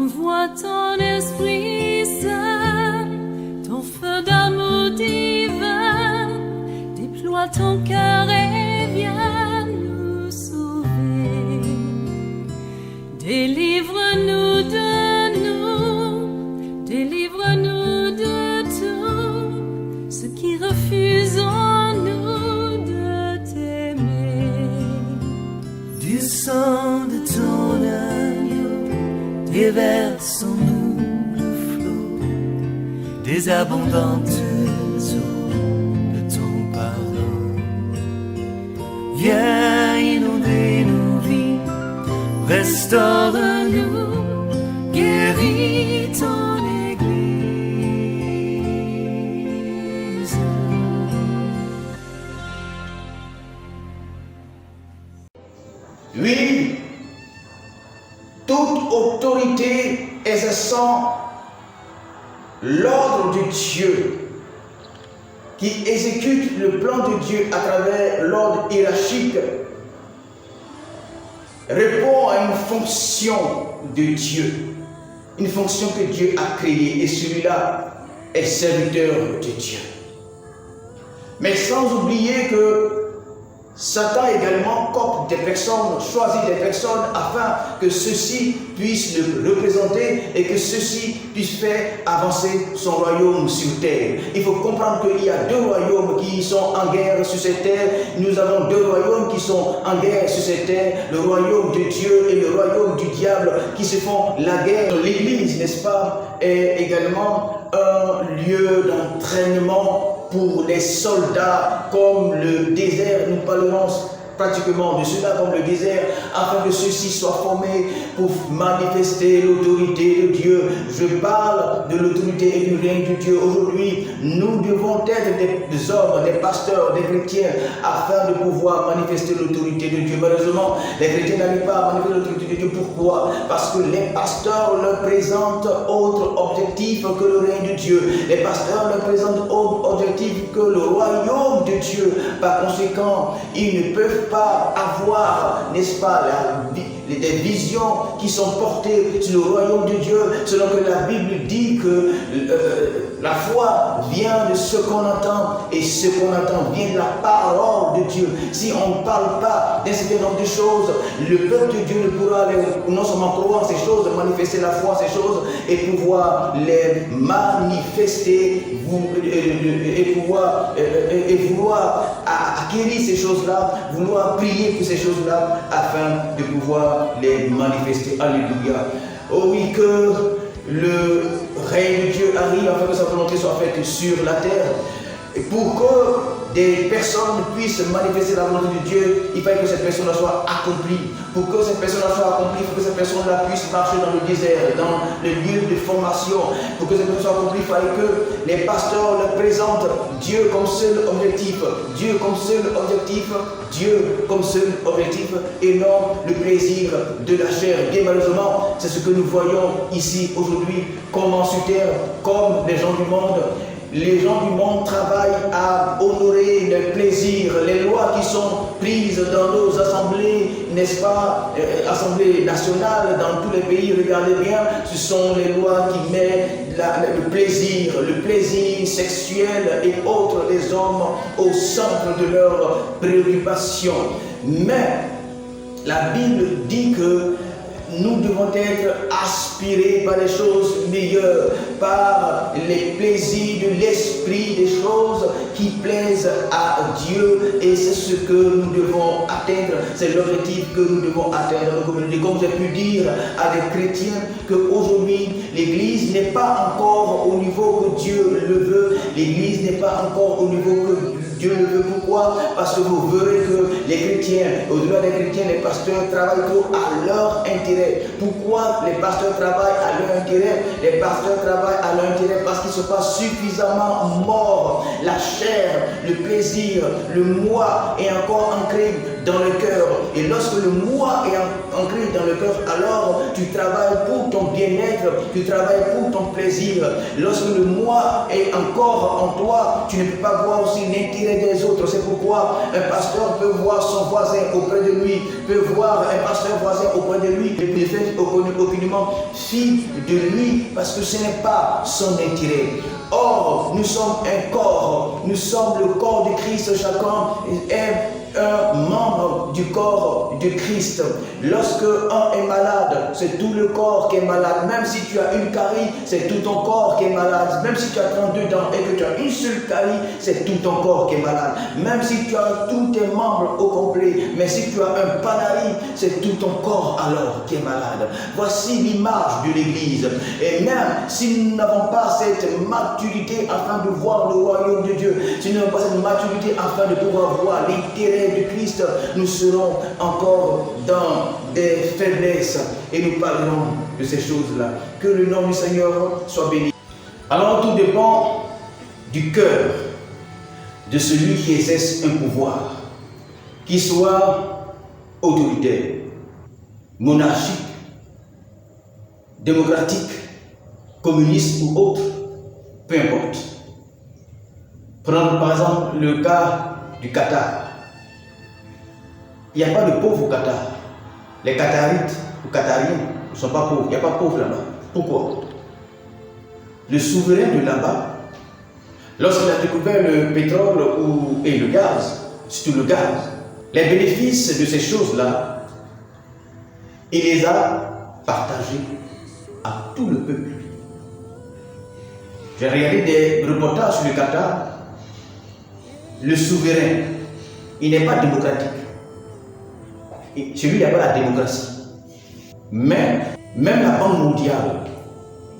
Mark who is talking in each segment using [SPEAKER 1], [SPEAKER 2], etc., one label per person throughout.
[SPEAKER 1] Envoie ton esprit saint, ton feu d'amour divin, déploie ton cœur et viens nous sauver. Délivre-nous de nous, délivre-nous de tout ce qui refuse en nous de t'aimer.
[SPEAKER 2] Du sang de ton agneau, déverse en nous le flot des abondantes eaux de ton pardon. Viens inonder nos vies, restaure-nous, guéris ton Église.
[SPEAKER 3] Oui, toute autorité exerçant l'ordre de Dieu, qui exécute le plan de Dieu à travers l'ordre hiérarchique, répond à une fonction de Dieu, une fonction que Dieu a créée, et celui-là est serviteur de Dieu. Mais sans oublier que Satan également copte des personnes, choisit des personnes afin que ceux-ci puissent le représenter et que ceux-ci puissent faire avancer son royaume sur terre. Il faut comprendre qu'il y a deux royaumes qui sont en guerre sur cette terre. Nous avons deux royaumes qui sont en guerre sur cette terre, le royaume de Dieu et le royaume du diable qui se font la guerre. L'Église, n'est-ce pas, est également un lieu d'entraînement pour les soldats, comme le désert. Nous parlerons pratiquement de cela comme le désert, afin que ceux-ci soient formés pour manifester l'autorité de Dieu. Je parle de l'autorité et du règne de Dieu. Aujourd'hui, nous devons être des hommes, des pasteurs, des chrétiens, afin de pouvoir manifester l'autorité de Dieu. Malheureusement, les chrétiens n'arrivent pas à manifester l'autorité de Dieu. Pourquoi? Parce que les pasteurs leur présentent autre objectif que le règne de Dieu. Les pasteurs leur présentent autre objectif que le royaume de Dieu. Par conséquent, ils ne peuvent pas avoir, n'est-ce pas, des visions qui sont portées sur le royaume de Dieu, selon que la Bible dit que la foi vient de ce qu'on entend, et ce qu'on entend vient de la parole de Dieu. Si on ne parle pas d'un certain nombre de choses, le peuple de Dieu ne pourra non seulement croire ces choses, manifester la foi ces choses, et pouvoir les manifester, et vouloir acquérir ces choses-là, vouloir prier pour ces choses-là, afin de pouvoir les manifester. Alléluia. Oh oui, que le règne de Dieu arrive afin que sa volonté soit faite sur la terre. Et pour que des personnes puissent manifester la volonté de Dieu, il fallait que cette personne soit accomplie. Pour que cette personne soit accomplie, il faut que cette personne-là puisse marcher dans le désert, dans le lieu de formation. Pour que cette personne soit accomplie, il fallait que les pasteurs leur présentent Dieu comme seul objectif, Dieu comme seul objectif, Dieu comme seul objectif, et non le plaisir de la chair. Bien malheureusement, c'est ce que nous voyons ici aujourd'hui, comme en sur terre, comme les gens du monde. Les gens du monde travaillent à honorer les plaisirs, les lois qui sont prises dans nos assemblées, n'est-ce pas, assemblées nationales dans tous les pays. Regardez bien, ce sont les lois qui mettent le plaisir sexuel et autres des hommes au centre de leurs préoccupations. Mais la Bible dit que nous devons être aspirés par les choses meilleures, par les plaisirs de l'esprit, des choses qui plaisent à Dieu, et c'est ce que nous devons atteindre, c'est l'objectif que nous devons atteindre. Comme j'ai pu dire à des chrétiens qu'aujourd'hui l'Église n'est pas encore au niveau que Dieu le veut, l'Église n'est pas encore au niveau que Dieu le veut. Pourquoi? Parce que vous verrez que les chrétiens, au-delà des chrétiens, les pasteurs travaillent trop à leur intérêt. Pourquoi les pasteurs travaillent à leur intérêt? Les pasteurs travaillent à leur intérêt parce qu'ils ne sont pas suffisamment morts. La chair, le plaisir, le moi est encore ancré dans le cœur. Et lorsque le moi est ancré dans le cœur, alors tu travailles pour ton bien-être, tu travailles pour ton plaisir. Lorsque le moi est encore en toi, tu ne peux pas voir aussi l'intérêt l'intérêt des autres. C'est pourquoi un pasteur peut voir son voisin auprès de lui, peut voir un pasteur voisin auprès de lui, et ne fait aucunement fi de lui, parce que ce n'est pas son intérêt. Or, nous sommes un corps, nous sommes le corps de Christ, chacun est un membre du corps de Christ. Lorsque un est malade, c'est tout le corps qui est malade. Même si tu as une carie, c'est tout ton corps qui est malade. Même si tu as 32 dents et que tu as une seule carie, c'est tout ton corps qui est malade. Même si tu as tous tes membres au complet, mais si tu as un panarie, c'est tout ton corps alors qui est malade. Voici l'image de l'Église. Et même si nous n'avons pas cette maturité afin de voir le royaume de Dieu, si nous n'avons pas cette maturité afin de pouvoir voir l'intérêt de Christ, nous serons encore dans des faiblesses et nous parlerons de ces choses-là. Que le nom du Seigneur soit béni. Alors tout dépend du cœur de celui qui exerce un pouvoir, qu'il soit autoritaire, monarchique, démocratique, communiste ou autre, peu importe. Prenons par exemple le cas du Qatar. Il n'y a pas de pauvres au Qatar. Les Qatarites ou Qatariens ne sont pas pauvres. Il n'y a pas de pauvres là-bas. Pourquoi? Le souverain de là-bas, lorsqu'il a découvert le pétrole et le gaz, surtout le gaz, les bénéfices de ces choses-là, il les a partagés à tout le peuple. J'ai regardé des reportages sur le Qatar. Le souverain, il n'est pas démocratique. Chez lui, il n'y a pas la démocratie. Mais même la Banque mondiale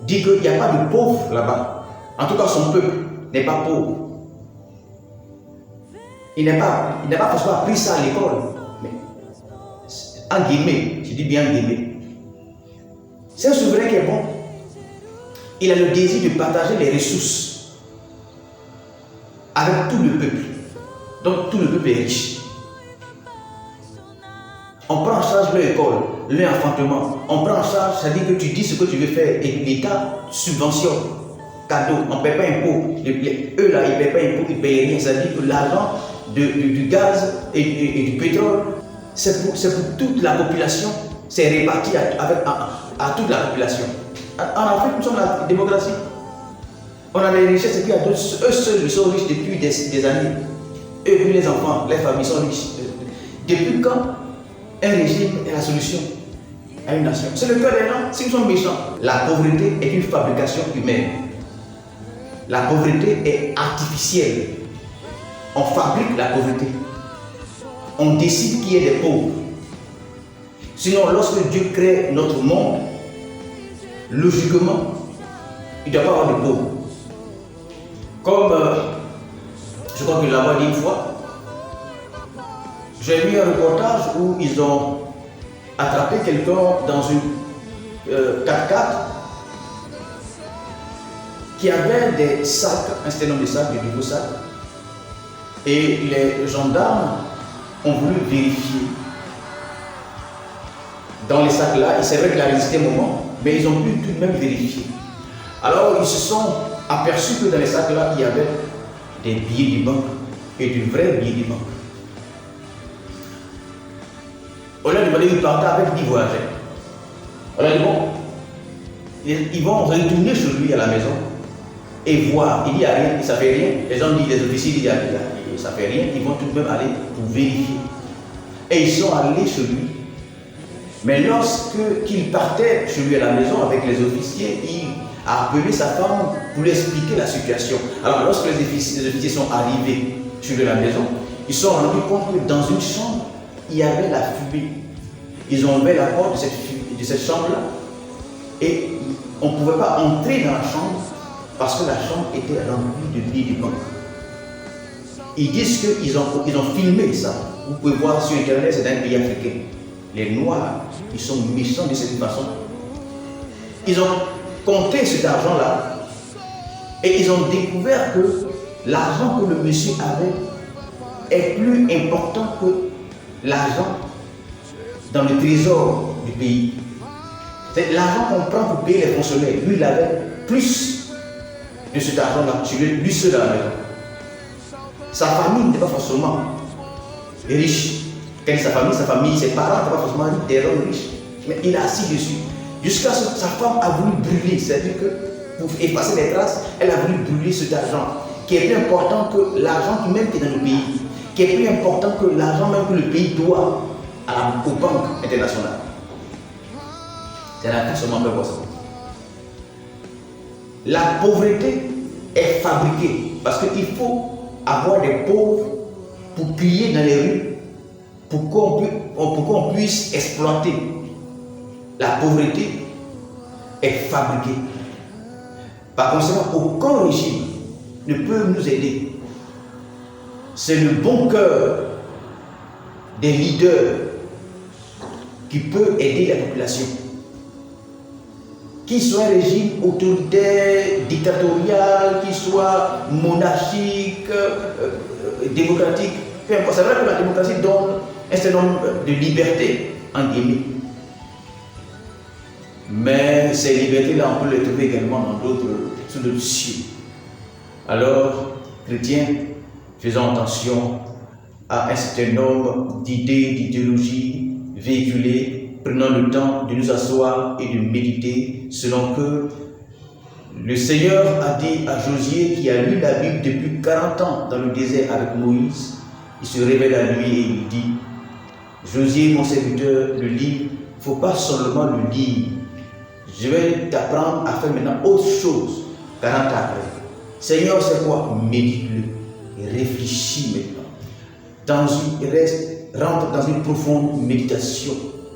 [SPEAKER 3] dit qu'il n'y a pas de pauvres là-bas. En tout cas, son peuple n'est pas pauvre. Il n'a pas forcément appris ça à l'école. Mais en guillemets, je dis bien en guillemets. C'est un souverain qui est bon. Il a le désir de partager les ressources avec tout le peuple. Donc tout le peuple est riche. On prend en charge leur école, leur enfantement. On prend en charge, c'est-à-dire que tu dis ce que tu veux faire et l'État subventionne, cadeau, on ne paie pas impôt. Eux là, ils ne paient pas impôt, ils ne payent rien. C'est-à-dire que l'argent du gaz et du pétrole, c'est pour toute la population, c'est réparti à toute la population. En Afrique, nous sommes la démocratie. On a les richesses et puis il y a d'autres, eux seuls ils sont riches depuis des années. Eux et puis les enfants, les familles sont riches. Depuis quand un régime est la solution à une nation? C'est le cœur des gens, s'ils sont méchants. La pauvreté est une fabrication humaine. La pauvreté est artificielle. On fabrique la pauvreté. On décide qu'il y ait des pauvres. Sinon, lorsque Dieu crée notre monde, logiquement, il ne doit pas avoir de pauvres. Comme je crois que là-bas dit une fois, j'ai vu un reportage où ils ont attrapé quelqu'un dans une 4x4 qui avait des sacs, un certain nombre de sacs, de nouveaux sacs. Et les gendarmes ont voulu vérifier. Dans les sacs là, c'est vrai qu'il a résisté un moment, mais ils ont pu tout de même vérifier. Alors ils se sont aperçus que dans les sacs là, il y avait des billets de banque et de vrais billets de banque. Au lieu de demander une partie avec 10 voyageurs. Alors ils vont retourner chez lui à la maison et voir. Il n'y a rien, ça ne fait rien. Les gens disent, les officiers disent, ça ne fait rien. Ils vont tout de même aller pour vérifier. Et ils sont allés chez lui. Mais lorsqu'il partait chez lui à la maison avec les officiers, il a appelé sa femme pour lui expliquer la situation. Alors lorsque les officiers sont arrivés chez lui à la maison, ils se sont rendus compte que dans une chambre, il y avait la fumée. Ils ont ouvert la porte de cette chambre-là et on ne pouvait pas entrer dans la chambre parce que la chambre était remplie de billets de banque. Ils disent qu'ils ont filmé ça. Vous pouvez voir sur Internet, c'est dans un pays africain. Les Noirs, ils sont méchants de cette façon. Ils ont compté cet argent-là et ils ont découvert que l'argent que le monsieur avait est plus important que l'argent dans le trésor du pays. C'est l'argent qu'on prend pour payer les fonctionnaires. Lui, il avait plus de cet argent-là, lui seul à la maison. sa famille n'est pas forcément riche. Quand il dit sa famille, ses parents n'étaient pas forcément des hommes riches. Mais il a assis dessus. Jusqu'à ce que sa femme a voulu brûler. C'est-à-dire que pour effacer les traces, elle a voulu brûler cet argent, qui est plus important que l'argent qui même est dans le pays, qui est plus important que l'argent même que le pays doit aux banques internationales. C'est la vie seulement pour ça. La pauvreté est fabriquée parce qu'il faut avoir des pauvres pour crier dans les rues, pour qu'on puisse exploiter. La pauvreté est fabriquée. Par conséquent, aucun régime ne peut nous aider. C'est le bon cœur des leaders qui peut aider la population. Qu'il soit un régime autoritaire, dictatorial, qu'il soit monarchique, démocratique, peu importe. C'est vrai que la démocratie donne un certain nombre de libertés, en guillemets. Mais ces libertés-là, on peut les trouver également sous d'autres cieux. Alors, chrétiens, faisons attention à un certain nombre d'idées, d'idéologies véhiculées. Prenons le temps de nous asseoir et de méditer selon que le Seigneur a dit à Josué qui a lu la Bible depuis 40 ans dans le désert avec Moïse. Il se révèle à lui et il dit: Josué, mon serviteur, le livre, il ne faut pas seulement le lire. Je vais t'apprendre à faire maintenant autre chose 40 ans après. Seigneur, c'est quoi? Médite-le et réfléchis maintenant. Rentre dans une profonde méditation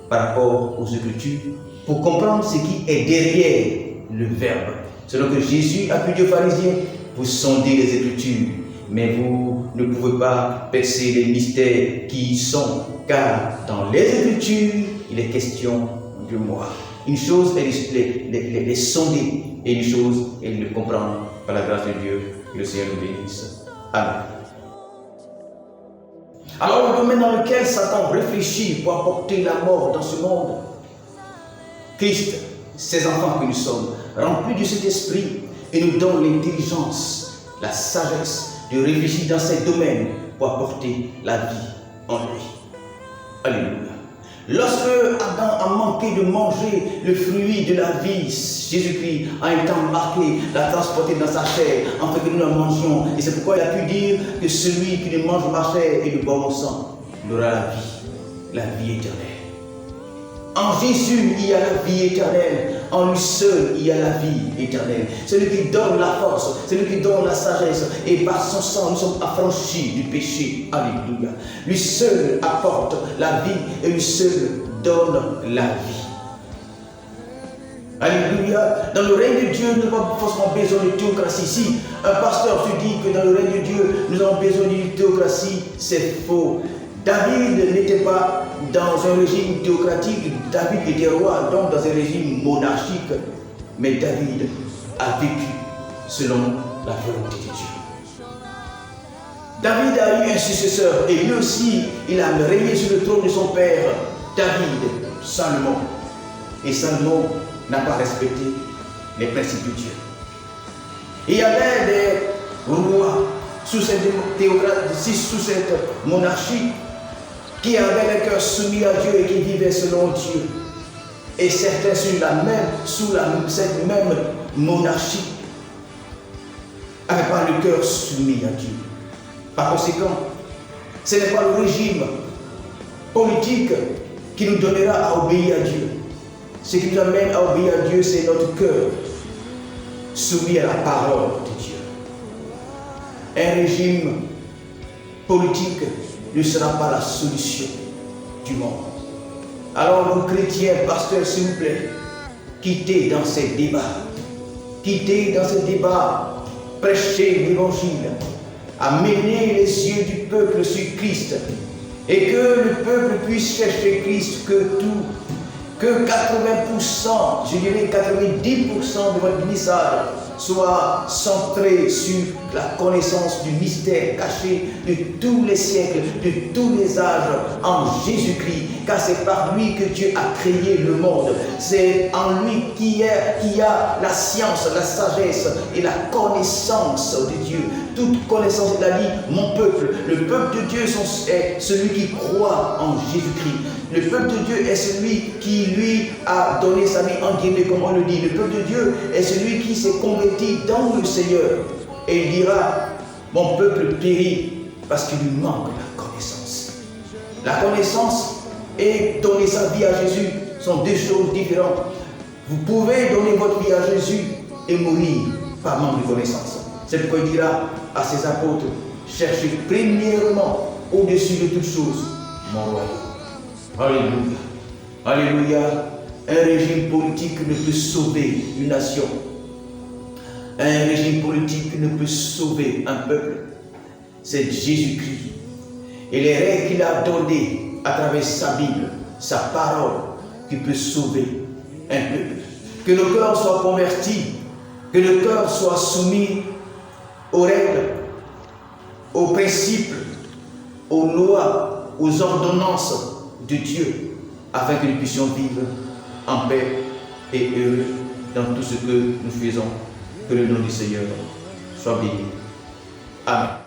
[SPEAKER 3] par rapport aux Écritures pour comprendre ce qui est derrière le Verbe. Selon que Jésus a pu dire aux pharisiens: vous sondez les Écritures, mais vous ne pouvez pas percer les mystères qui y sont, car dans les Écritures, il est question de moi. Une chose est les sonder, et une chose est de le comprendre par la grâce de Dieu. Que le Seigneur nous bénisse. Amen. Alors, le domaine dans lequel Satan réfléchit pour apporter la mort dans ce monde, Christ, ses enfants que nous sommes, remplis de cet esprit, et nous donne l'intelligence, la sagesse de réfléchir dans ces domaines pour apporter la vie en lui. Alléluia. Lorsque Adam a manqué de manger le fruit de la vie, Jésus-Christ a un temps marqué, l'a transporté dans sa chair, afin que nous la mangions. Et c'est pourquoi il a pu dire que celui qui ne mange ma chair et ne boit mon sang, il aura la vie éternelle. En Jésus, il y a la vie éternelle. En lui seul, il y a la vie éternelle. Celui qui donne la force, celui qui donne la sagesse. Et par son sang, nous sommes affranchis du péché. Alléluia. Lui seul apporte la vie et lui seul donne la vie. Alléluia. Dans le règne de Dieu, nous n'avons pas forcément besoin de théocratie. Si un pasteur se dit que dans le règne de Dieu, nous avons besoin d'une théocratie, c'est faux. David n'était pas dans un régime théocratique, David était roi, donc dans un régime monarchique. Mais David a vécu selon la volonté de Dieu. David a eu un successeur et lui aussi, il a régné sur le trône de son père, David, Salomon. Et Salomon n'a pas respecté les principes de Dieu. Il y avait des rois sous cette théocratie, sous cette monarchie, qui avaient le cœur soumis à Dieu et qui vivaient selon Dieu. Et certains sous cette même monarchie n'avaient pas le cœur soumis à Dieu. Par conséquent, ce n'est pas le régime politique qui nous donnera à obéir à Dieu. Ce qui nous amène à obéir à Dieu, c'est notre cœur soumis à la parole de Dieu. Un régime politique ne sera pas la solution du monde. Alors, nos chrétiens, pasteurs, s'il vous plaît, quittez dans ces débats. Quittez dans ces débats. Prêchez l'évangile. Amenez les yeux du peuple sur Christ. Et que le peuple puisse chercher Christ, que tout Que 80%, je dirais 90% de votre message soit centré sur la connaissance du mystère caché de tous les siècles, de tous les âges en Jésus-Christ, car c'est par lui que Dieu a créé le monde. C'est en lui qui a la science, la sagesse et la connaissance de Dieu. Toute connaissance, il a dit, mon peuple. Le peuple de Dieu est celui qui croit en Jésus-Christ. Le peuple de Dieu est celui qui lui a donné sa vie en guillemets, comme on le dit. Le peuple de Dieu est celui qui s'est converti dans le Seigneur. Et il dira, mon peuple périt parce qu'il lui manque la connaissance. La connaissance et donner sa vie à Jésus sont deux choses différentes. Vous pouvez donner votre vie à Jésus et mourir par manque de connaissance. C'est pourquoi il dira à ses apôtres, cherchez premièrement au-dessus de toutes choses mon royaume. Alléluia. Alléluia. Un régime politique ne peut sauver une nation. Un régime politique ne peut sauver un peuple. C'est Jésus-Christ. Et les règles qu'il a données à travers sa Bible, sa parole, qui peut sauver un peuple. Que le cœur soit converti, que le cœur soit soumis aux règles, aux principes, aux lois, aux ordonnances de Dieu, afin que nous puissions vivre en paix et heureux dans tout ce que nous faisons. Que le nom du Seigneur soit béni. Amen.